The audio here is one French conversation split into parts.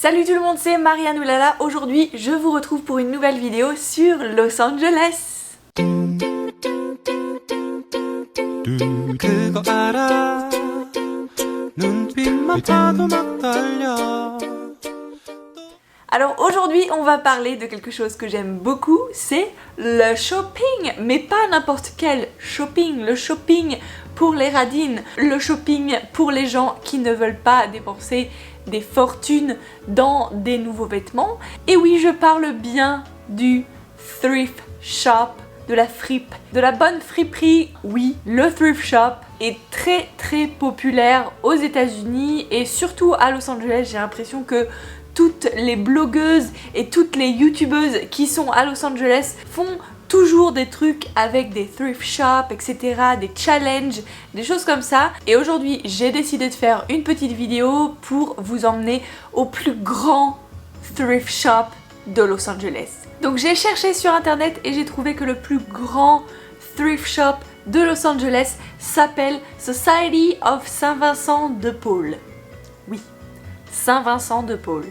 Salut tout le monde, c'est Marianne Oulala. Aujourd'hui, je vous retrouve pour une nouvelle vidéo sur Los Angeles. Alors aujourd'hui, on va parler de quelque chose que j'aime beaucoup, c'est le shopping. Mais pas n'importe quel shopping, le shopping pour les radines, le shopping pour les gens qui ne veulent pas dépenser des fortunes dans des nouveaux vêtements. Et oui, je parle bien du thrift shop, de la fripe, de la bonne friperie. Oui, le thrift shop est très populaire aux États-Unis et surtout à Los Angeles. J'ai l'impression que toutes les blogueuses et toutes les youtubeuses qui sont à Los Angeles font toujours des trucs avec des thrift shops, etc., des challenges, des choses comme ça. Et aujourd'hui, j'ai décidé de faire une petite vidéo pour vous emmener au plus grand thrift shop de Los Angeles. Donc j'ai cherché sur internet et j'ai trouvé que le plus grand thrift shop de Los Angeles s'appelle Society of Saint-Vincent de Paul. Oui, Saint-Vincent de Paul.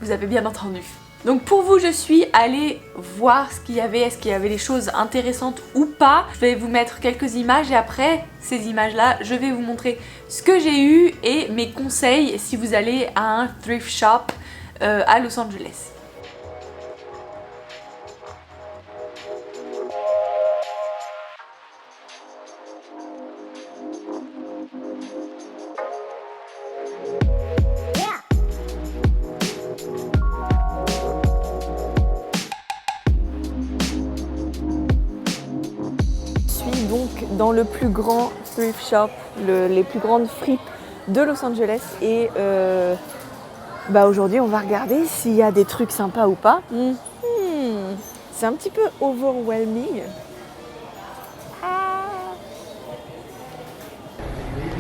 Vous avez bien entendu. Donc pour vous, je suis allée voir ce qu'il y avait, est-ce qu'il y avait des choses intéressantes ou pas. Je vais vous mettre quelques images et après ces images-là, je vais vous montrer ce que j'ai eu et mes conseils si vous allez à un thrift shop à Los Angeles. Donc dans le plus grand thrift shop, les plus grandes fripes de Los Angeles et aujourd'hui on va regarder s'il y a des trucs sympas ou pas. C'est un petit peu overwhelming.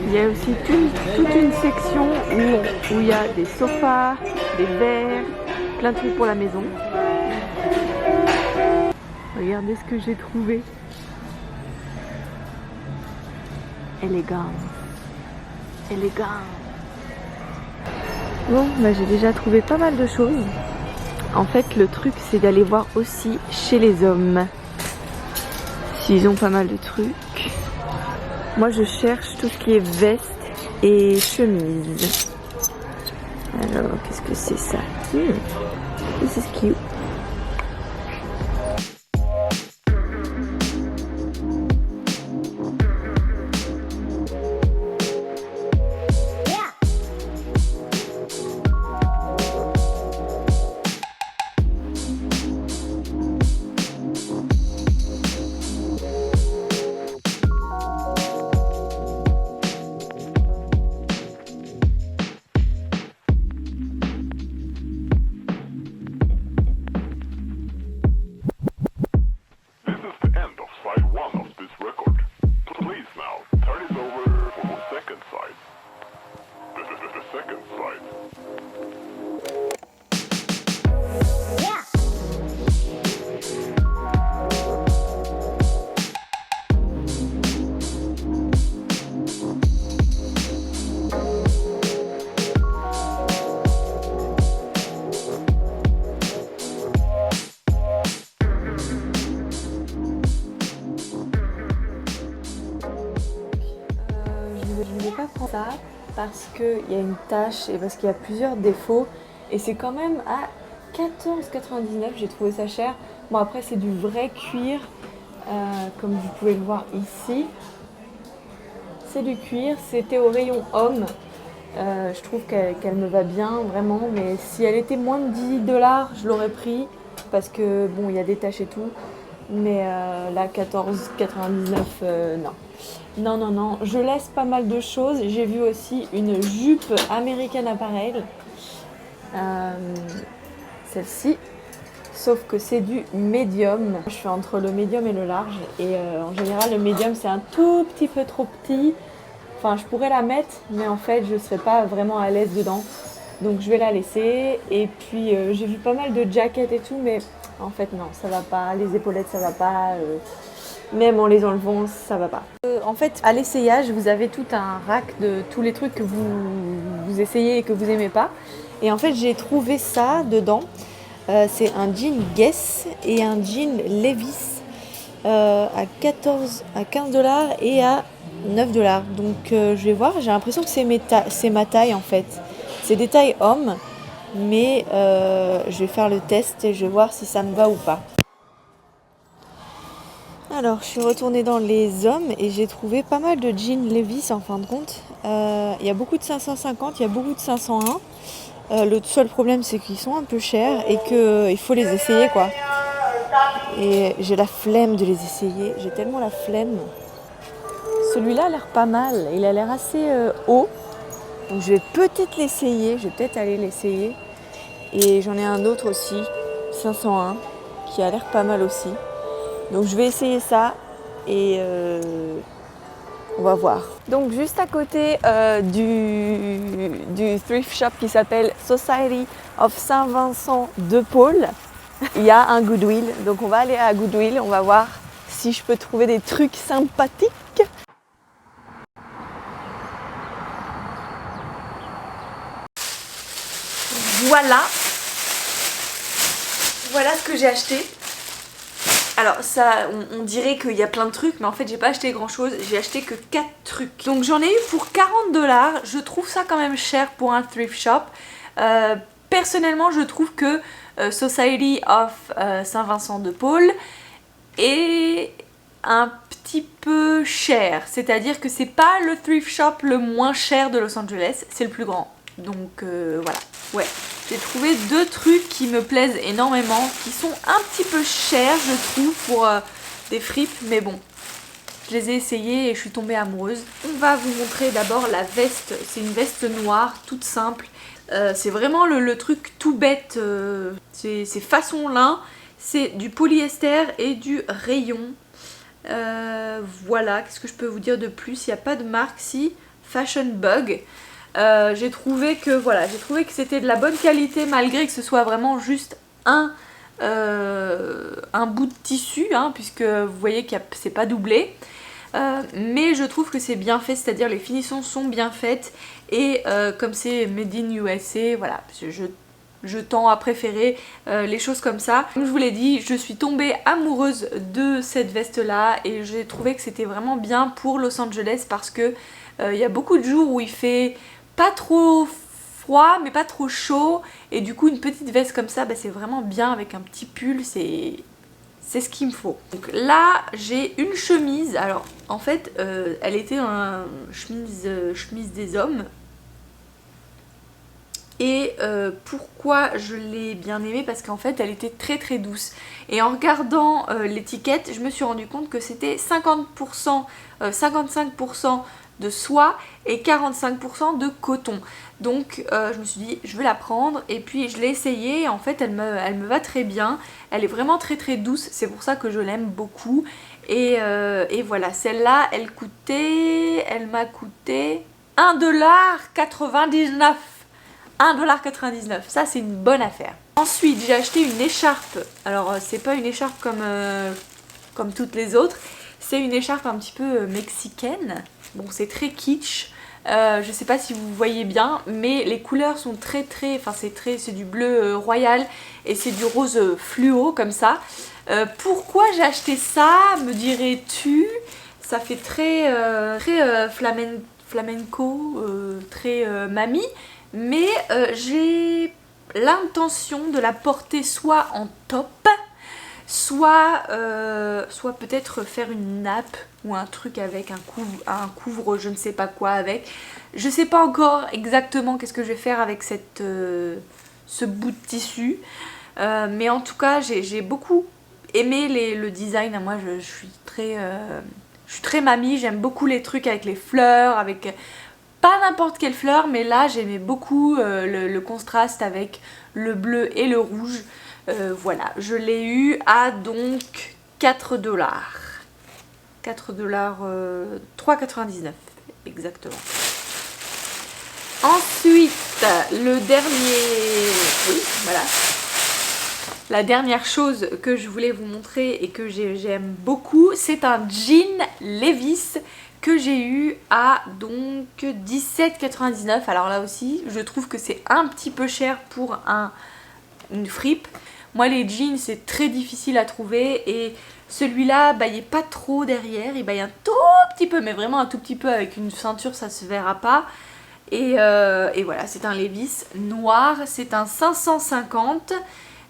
Il y a aussi toute une section où il y a des sofas, des verres, plein de trucs pour la maison. Regardez ce que j'ai trouvé. Élégant. Bon, j'ai déjà trouvé pas mal de choses. En fait, le truc, c'est d'aller voir aussi chez les hommes. S'ils ont pas mal de trucs. Moi, je cherche tout ce qui est veste et chemise. Alors, qu'est-ce que c'est ça? This is cute. Ça parce qu'il y a une tache et parce qu'il y a plusieurs défauts et c'est quand même à 14,99 €. J'ai trouvé ça cher. Bon, après c'est du vrai cuir comme vous pouvez le voir ici, c'est du cuir. C'était au rayon homme. Je trouve qu'elle me va bien vraiment, mais si elle était moins de 10 $, je l'aurais pris parce que bon, il y a des taches et tout, mais là 14,99 €, non, je laisse pas mal de choses. J'ai vu aussi une jupe American Apparel, celle-ci, sauf que c'est du médium. Je suis entre le médium et le large et en général le médium c'est un tout petit peu trop petit. Enfin, je pourrais la mettre, mais en fait je serais pas vraiment à l'aise dedans, donc je vais la laisser. Et puis j'ai vu pas mal de jackets et tout, mais en fait non, ça va pas, les épaulettes ça va pas, même en les enlevant ça va pas. En fait, à l'essayage, vous avez tout un rack de tous les trucs que vous essayez et que vous aimez pas. Et en fait j'ai trouvé ça dedans. C'est un jean Guess et un jean Levi's à 15 $ et à 9 $. Donc je vais voir, j'ai l'impression que c'est ma taille en fait. C'est des tailles hommes, mais je vais faire le test et je vais voir si ça me va ou pas. Alors je suis retournée dans les hommes et j'ai trouvé pas mal de jeans Levi's en fin de compte. Il y a beaucoup de 550, il y a beaucoup de 501. Le seul problème c'est qu'ils sont un peu chers et qu'il faut les essayer quoi. Et j'ai la flemme de les essayer, j'ai tellement la flemme. Celui-là a l'air pas mal, il a l'air assez haut. Donc je vais peut-être l'essayer, je vais peut-être aller l'essayer. Et j'en ai un autre aussi, 501, qui a l'air pas mal aussi. Donc je vais essayer ça et on va voir. Donc juste à côté du thrift shop qui s'appelle Society of Saint-Vincent de Paul, il y a un Goodwill. Donc on va aller à Goodwill, on va voir si je peux trouver des trucs sympathiques. Voilà. Voilà ce que j'ai acheté. Alors ça, on dirait qu'il y a plein de trucs, mais en fait j'ai pas acheté grand chose, j'ai acheté que 4 trucs. Donc j'en ai eu pour 40 $, je trouve ça quand même cher pour un thrift shop. Personnellement je trouve que Society of Saint-Vincent de Paul est un petit peu cher. C'est-à-dire que c'est pas le thrift shop le moins cher de Los Angeles, c'est le plus grand. Donc voilà, ouais. J'ai trouvé 2 trucs qui me plaisent énormément, qui sont un petit peu chers je trouve pour des fripes, mais bon, je les ai essayés et je suis tombée amoureuse. On va vous montrer d'abord la veste, c'est une veste noire, toute simple. C'est vraiment le truc tout bête, c'est façon lin, c'est du polyester et du rayon. Voilà, qu'est-ce que je peux vous dire de plus, il n'y a pas de marque, si, Fashion Bug. J'ai trouvé que voilà, j'ai trouvé que c'était de la bonne qualité malgré que ce soit vraiment juste un bout de tissu, hein, puisque vous voyez que c'est pas doublé. Mais je trouve que c'est bien fait, c'est-à-dire les finitions sont bien faites et comme c'est made in USA, voilà, je tends à préférer les choses comme ça. Comme je vous l'ai dit, je suis tombée amoureuse de cette veste là et j'ai trouvé que c'était vraiment bien pour Los Angeles parce que il y a beaucoup de jours où il fait pas trop froid mais pas trop chaud et du coup une petite veste comme ça, bah, c'est vraiment bien avec un petit pull, c'est ce qu'il me faut. Donc là j'ai une chemise, alors en fait elle était en chemise des hommes. Et pourquoi je l'ai bien aimée, parce qu'en fait elle était très très douce. Et en regardant l'étiquette, je me suis rendu compte que c'était 50%, 55% de soie et 45% de coton. Donc je me suis dit je vais la prendre et puis je l'ai essayée et en fait elle me va très bien. Elle est vraiment très très douce, c'est pour ça que je l'aime beaucoup. Et voilà, celle-là elle m'a coûté 1,99 $. 1,99 $, ça c'est une bonne affaire. Ensuite j'ai acheté une écharpe, alors c'est pas une écharpe comme toutes les autres, c'est une écharpe un petit peu mexicaine, bon c'est très kitsch, je sais pas si vous voyez bien, mais les couleurs sont c'est du bleu royal et c'est du rose fluo comme ça. Pourquoi j'ai acheté ça, me dirais-tu? Ça fait très flamenco, très mamie. Mais j'ai l'intention de la porter soit en top, soit peut-être faire une nappe ou un truc avec un couvre je ne sais pas quoi avec. Je sais pas encore exactement qu'est-ce que je vais faire avec ce bout de tissu. Mais en tout cas j'ai beaucoup aimé le design. Moi je suis très mamie, j'aime beaucoup les trucs avec les fleurs, avec... Pas n'importe quelle fleur, mais là j'aimais beaucoup le contraste avec le bleu et le rouge. Voilà, je l'ai eu à donc 4 $. 4 $, 3,99 exactement. Ensuite, le dernier... Oui, voilà. La dernière chose que je voulais vous montrer et que j'aime beaucoup, c'est un jean Levi's que j'ai eu à donc 17,99 €. Alors là aussi, je trouve que c'est un petit peu cher pour une fripe. Moi les jeans c'est très difficile à trouver et celui-là bah, il n'est pas trop derrière, il y a un tout petit peu, mais vraiment un tout petit peu, avec une ceinture ça se verra pas. Et voilà, c'est un Levi's noir, c'est un 550.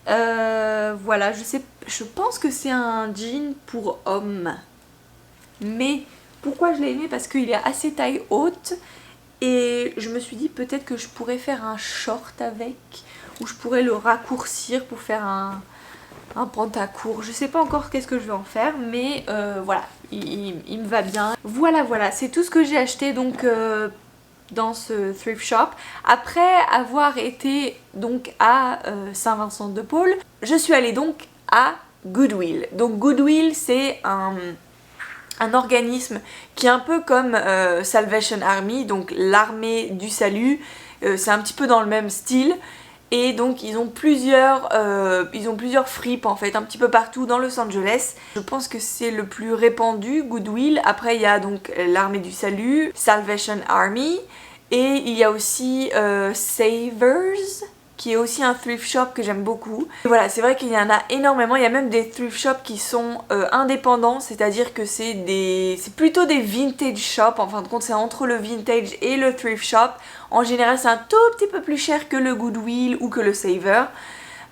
Voilà, je pense que c'est un jean pour homme. Mais pourquoi je l'ai aimé? Parce qu'il est assez taille haute. Et je me suis dit peut-être que je pourrais faire un short avec, ou je pourrais le raccourcir pour faire un pantacourt. Je sais pas encore qu'est-ce que je vais en faire, mais voilà, il me va bien. Voilà, c'est tout ce que j'ai acheté donc dans ce thrift shop. Après avoir été donc à Saint-Vincent-de-Paul, je suis allée donc à Goodwill. Donc Goodwill c'est un organisme qui est un peu comme Salvation Army, donc l'armée du salut. C'est un petit peu dans le même style. Et donc ils ont plusieurs fripes en fait un petit peu partout dans Los Angeles. Je pense que c'est le plus répandu, Goodwill. Après il y a donc l'armée du salut, Salvation Army, et il y a aussi Savers, qui est aussi un thrift shop que j'aime beaucoup. Et voilà, c'est vrai qu'il y en a énormément. Il y a même des thrift shops qui sont indépendants, c'est-à-dire que c'est plutôt des vintage shops. En fin de compte, c'est entre le vintage et le thrift shop. En général, c'est un tout petit peu plus cher que le Goodwill ou que le Saver.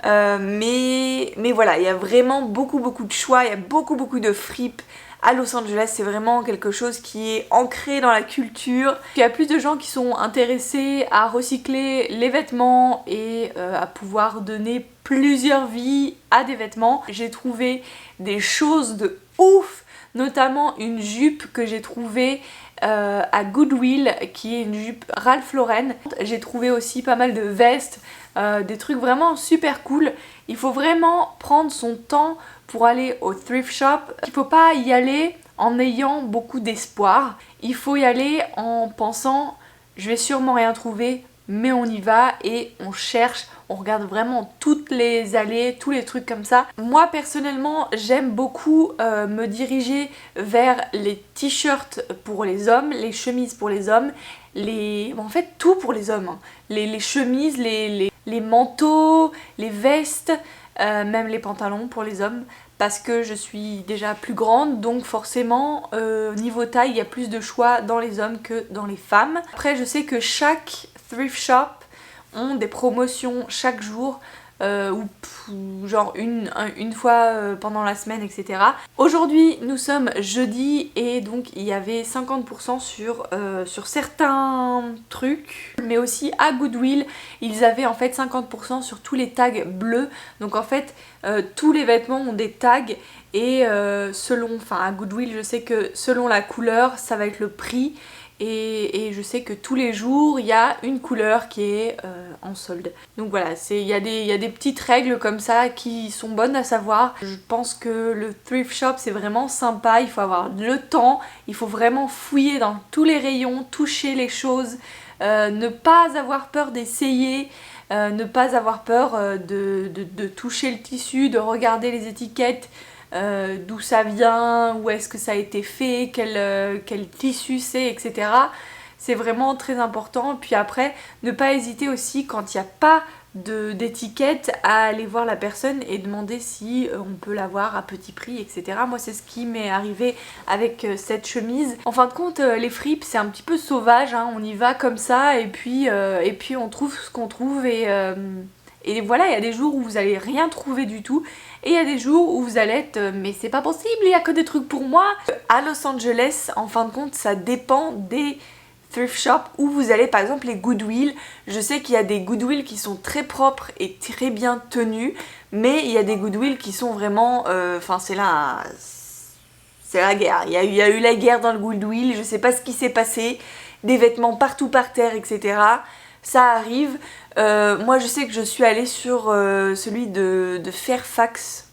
Mais voilà, il y a vraiment beaucoup de choix. Il y a beaucoup de fripes. À Los Angeles, c'est vraiment quelque chose qui est ancré dans la culture. Il y a plus de gens qui sont intéressés à recycler les vêtements et à pouvoir donner plusieurs vies à des vêtements. J'ai trouvé des choses de ouf, notamment une jupe que j'ai trouvée à Goodwill, qui est une jupe Ralph Lauren. J'ai trouvé aussi pas mal de vestes, des trucs vraiment super cool. Il faut vraiment prendre son temps pour aller au thrift shop. Il faut pas y aller en ayant beaucoup d'espoir. Il faut y aller en pensant je vais sûrement rien trouver, mais on y va et on cherche, on regarde vraiment toutes les allées, tous les trucs comme ça. Moi personnellement j'aime beaucoup me diriger vers les t-shirts pour les hommes, les chemises pour les hommes, en fait tout pour les hommes, hein. Les chemises, les manteaux, les vestes, même les pantalons pour les hommes, parce que je suis déjà plus grande, donc forcément niveau taille il y a plus de choix dans les hommes que dans les femmes. Après je sais que chaque thrift shop ont des promotions chaque jour, ou genre une fois pendant la semaine, etc. Aujourd'hui nous sommes jeudi et donc il y avait 50% sur certains trucs, mais aussi à Goodwill ils avaient en fait 50% sur tous les tags bleus. Donc en fait tous les vêtements ont des tags et à Goodwill je sais que selon la couleur ça va être le prix. Et je sais que tous les jours il y a une couleur qui est en solde. Donc voilà, il y a des petites règles comme ça qui sont bonnes à savoir. Je pense que le thrift shop c'est vraiment sympa, il faut avoir le temps, il faut vraiment fouiller dans tous les rayons, toucher les choses, ne pas avoir peur d'essayer, ne pas avoir peur de toucher le tissu, de regarder les étiquettes. D'où ça vient, où est-ce que ça a été fait, quel tissu c'est, etc. C'est vraiment très important. Puis après, ne pas hésiter aussi quand il n'y a pas d'étiquette à aller voir la personne et demander si on peut l'avoir à petit prix, etc. Moi c'est ce qui m'est arrivé avec cette chemise. En fin de compte les fripes c'est un petit peu sauvage, hein. On y va comme ça et puis on trouve ce qu'on trouve et voilà, il y a des jours où vous allez rien trouver du tout et il y a des jours où vous allez être mais c'est pas possible, il y a que des trucs pour moi. À Los Angeles, en fin de compte, ça dépend des thrift shops où vous allez. Par exemple les Goodwill, je sais qu'il y a des Goodwill qui sont très propres et très bien tenus, mais il y a des Goodwill qui sont vraiment c'est la guerre. Il y a eu la guerre dans le Goodwill, je sais pas ce qui s'est passé, des vêtements partout par terre, etc. Ça arrive. Moi je sais que je suis allée sur celui de Fairfax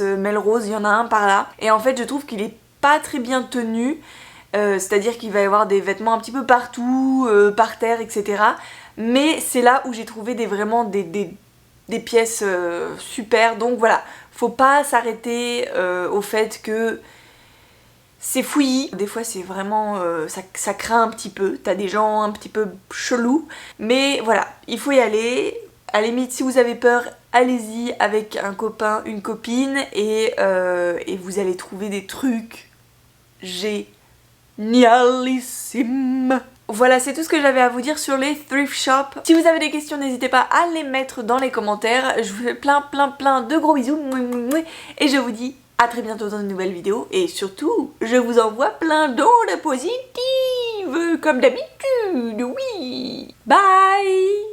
Melrose, il y en a un par là, et en fait je trouve qu'il est pas très bien tenu, c'est-à-dire qu'il va y avoir des vêtements un petit peu partout, par terre, etc. Mais c'est là où j'ai trouvé vraiment des pièces super. Donc voilà, faut pas s'arrêter au fait que c'est fouillis, des fois c'est vraiment, ça craint un petit peu, t'as des gens un petit peu chelous, mais voilà, il faut y aller. À la limite, si vous avez peur, allez-y avec un copain, une copine, et vous allez trouver des trucs génialissimes. Voilà, c'est tout ce que j'avais à vous dire sur les thrift shops. Si vous avez des questions, n'hésitez pas à les mettre dans les commentaires. Je vous fais plein de gros bisous, et je vous dis à très bientôt dans une nouvelle vidéo, et surtout, je vous envoie plein d'ondes positives, comme d'habitude, oui. Bye.